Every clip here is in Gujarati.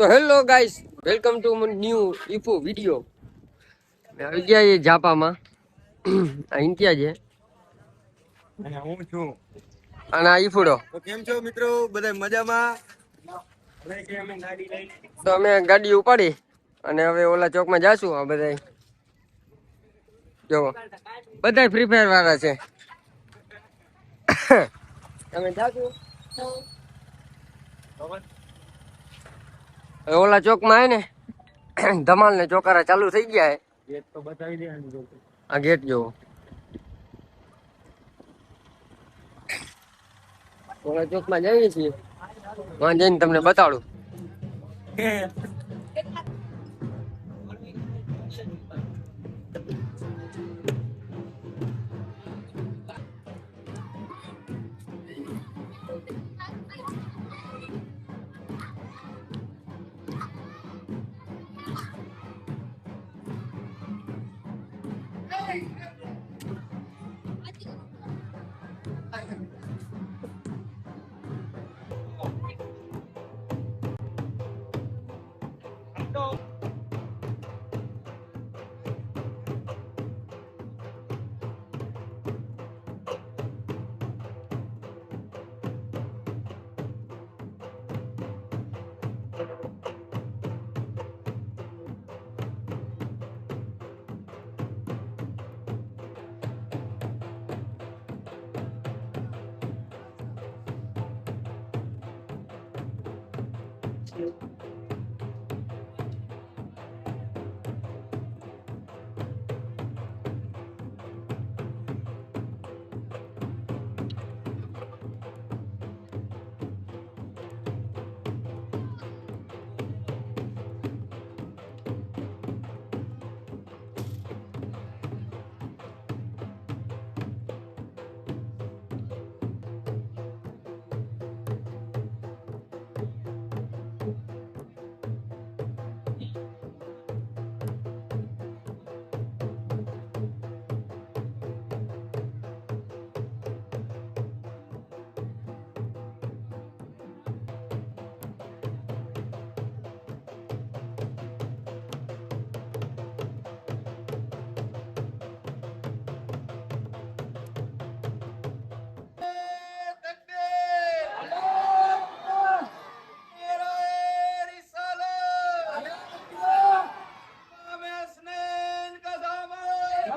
તો hello guys, welcome to new ઇફો વિડીયો. આવી ગયા છે જાપામાં. અહીં ત્યાં છે અને હું છું અને આ ઈફુડો. તો કેમ છો મિત્રો, બધા મજામાં? તો અમે ગાડી ઉપાડી અને હવે ઓલા ચોકમાં જાશું. આ બધા જો બધા ફ્રી ફાયર વાળા છે. તમે જાશું ઓલા ચોકમાં આવે ને ધમાલ ને ચોકારા ચાલુ થઈ ગયા હે. ગેટ તો બતાવી દે. આ ગેટ જોવો. ઓલા ચોકમાં જઈએ છીએ, વાં જઈને તમને બતાડું.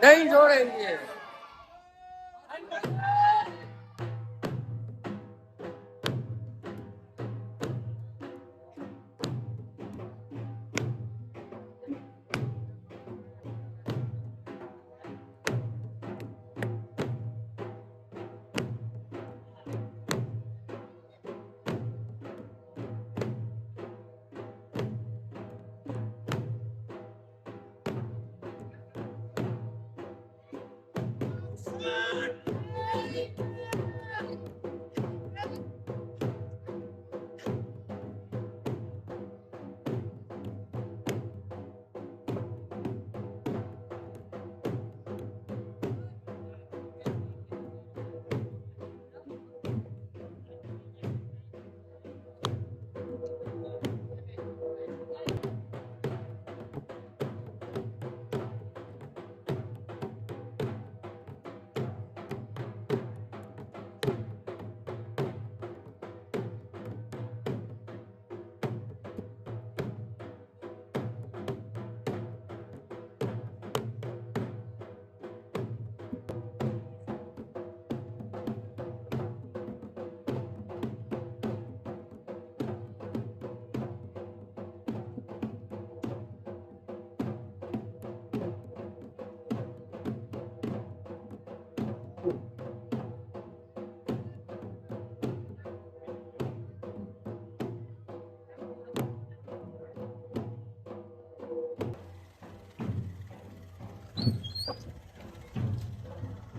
नहीं छोड़ेंगे.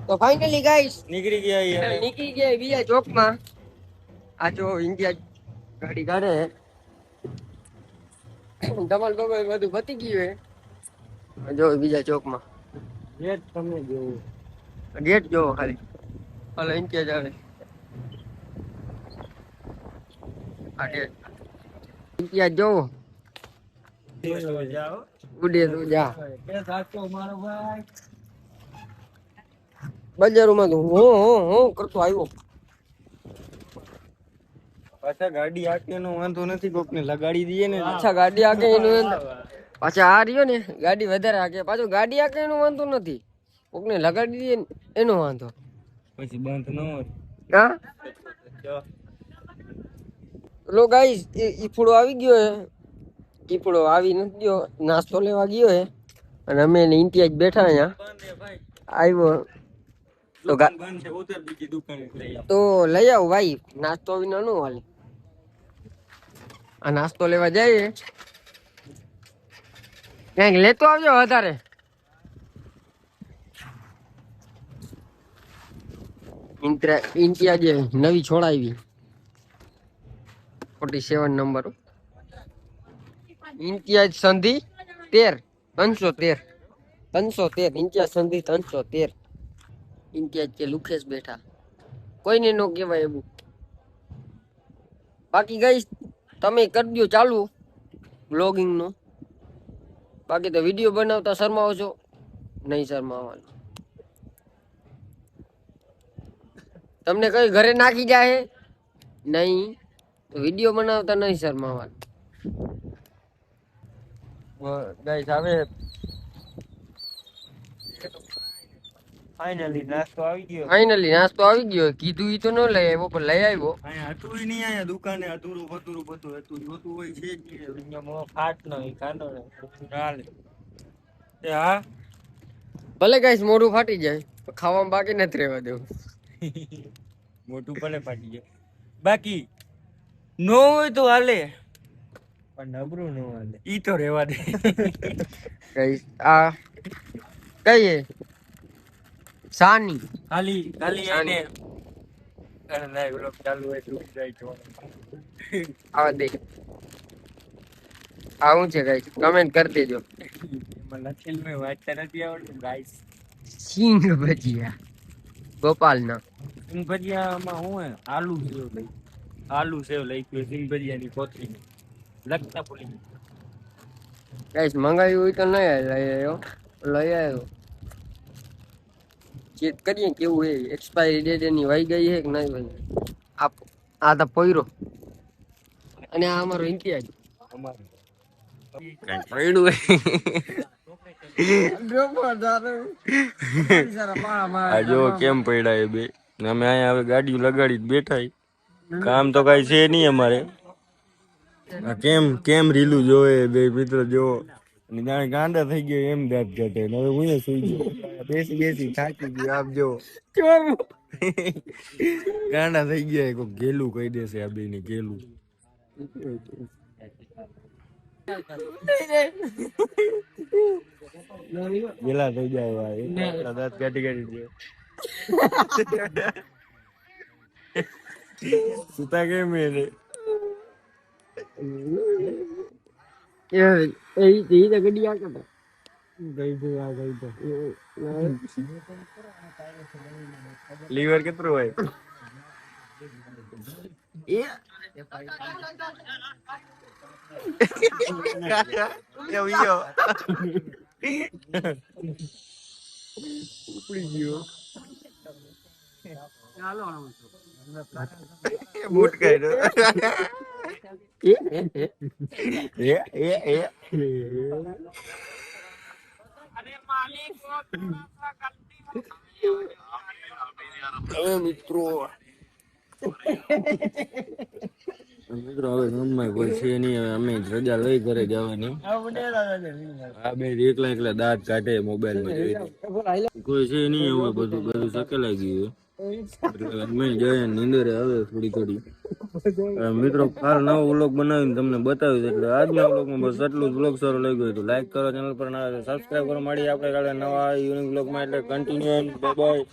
તો ફાઇનલી ગાઈસ નીકળી ગયા નીકળી ગયા બીજા ચોકમાં. આ જો ઇન્ડિયા ગાડી કાઢે ધમાલ બમાલ બધું પતી ગયું હે. જો બીજા ચોકમાં ગેટ તમને જોવું. ગેટ જોવો ખાલી. હાલો ઇન્ડિયા જ આવે આ ગેટ. ઇન્ડિયા જોવો ઉડે તો જા એ સાચો મારો ભાઈ. બજારોમાં તો હું કરતો આવ્યો. પાછા ગાડી આકેનો વાંધો નથી, કોક ને લગાડી દઈએ ને. પાછા ગાડી આકે એનું પાછા આ રહ્યો ને ગાડી વધારે આકે, પાછું ગાડી આકે એનો વાંધો નથી, કોકને લગાડી દઈએ એનો વાંધો. પછી બંધ ન હોય. હા લો ગાઈસ, ઈફુડો આવી ગયો હે. ઈફુડો આવી નથી ગયો, નાસ્તો લેવા ગયો હે અને અમે એને ઇન્ટિયા જ બેઠા અહીંયા. આવ્યો તો બંધ છે, ઉતર બીજી દુકાને લઈ આવ. તો લઈ આવું ભાઈ, નાસ્તો વિના નો હાલે. આ નાસ્તો લેવા જઈએ, ક્યાંક લેતો આવજો વધારે. ઇન્ટિયા જે નવી છોડાવી 47 નંબર ઇન્ટિયા સંધિ 313 ઇન્ટિયા સંધિ 313 ઇન્ટિયા કે લુખેશ બેઠા, કોઈને નો કહેવાય એવું. બાકી ગઈ તમે કરી દો ચાલુ બ્લોગિંગ નું, બાકી તો વિડીયો બનાવતા શરમાવો છો, નહીં શરમાવાનું. તમને કઈ ઘરે નાખી જાય નહીં તો વિડીયો બનાવતા નહીં શરમાવાનું. ગાઈસ હવે ફાઇનલી નાસ્તો આવી ગયો. ફાઇનલી નાસ્તો આવી ગયો. કીધું ઈ તો ન લઈ આવ્યો પણ લઈ આવ્યો. અહીંયા હતું ય નહીં, અહીંયા દુકાને અધૂરું બધું હતું, જોતું હોય છે જ નહીં. અહીંયા મો ફાટ ન હોય કાનો ને ચાલે. એ હા ભલે ગાઈસ મોઢું ફાટી જાય પણ ખાવામાં બાકી નથી રહેવા દેવું. મોટું ભલે ફાટી જાય, બાકી નો હોય તો હાલે, પણ નબળું નો હાલે. ઈ તો રહેવા દે. ગાઈસ આ કઈ સાની ખાલી એને અને ના વ્લોગ ચાલુ હોય તો જાય તો આવા દે. આવું છે ગાઈસ, કમેન્ટ કરી દેજો. એમાં લખેલું મેં વાંચતા નથી આવડતું ગાઈસ. સિંગ ભજીયા ગોપાલના. સિંગ ભજીયામાં હું હે આલુ સેવ લઈ, આલુ સેવ લઈ ગયો સિંગ ભજીયાની કોથળી લખતા ભૂલી ગયો. ગાઈસ મંગાવ્યું હોય તો નહીં લઈ આવ્યો, લઈ આવ્યો. ચેક કરીએ કેવું હે, એક્સપાયરી ડેટ એની વહી ગઈ છે કે નહીં વહી. આ તો પોયરો અને આ અમારો ઇન્ટિયા જ અમારે કઈ પડ્યું આ જો કેમ પડ્યા એ બે. અમે અહીંયા હવે ગાડીઓ લગાડી બેઠા. કામ તો કઈ છે નહીં અમારે. આ કેમ રીલું જોવે બે મિત્રો જો. જાણે ગાંડા થઈ ગયો એમ દાંત ઘટે. હવે હું સુઈ ગયો, બેસી થાકી ગયો. આપ જો ગાંડા થઈ ગયા. કોઈ ગેલું કહી દેશે આ બે ને ગેલું. ગેલા થઈ જાય દાંત કાઢી સુતા કેમ એને ગડી આ લીવર કેટલું હોય? ઉપડી ગયો. બૂટ કાઢ્યો. હવે મિત્રો હવે મમ્મી કોઈ છે નહીં. હવે અમે રજા લઈ ઘરે જવાની. આ બે એકલા દાંત કાઢે મોબાઈલ માં જોઈ. કોઈ છે નહીં હવે બધું સકેલાઈ ગયું. અમે જઈએ નીંદરે હવે થોડી. મિત્રો કાલ નવો વ્લોગ બનાવીને તમને બતાવ્યું. એટલે આજના વ્લોગમાં બસ એટલું જ. વ્લોગ સારો લાગ્યો તો લાઈક કરો, ચેનલ પર સબસ્ક્રાઈબ કરો. મળીએ આપણે કાલે નવા યુનિક વ્લોગમાં. એટલે કન્ટિન્યુ. Bye bye.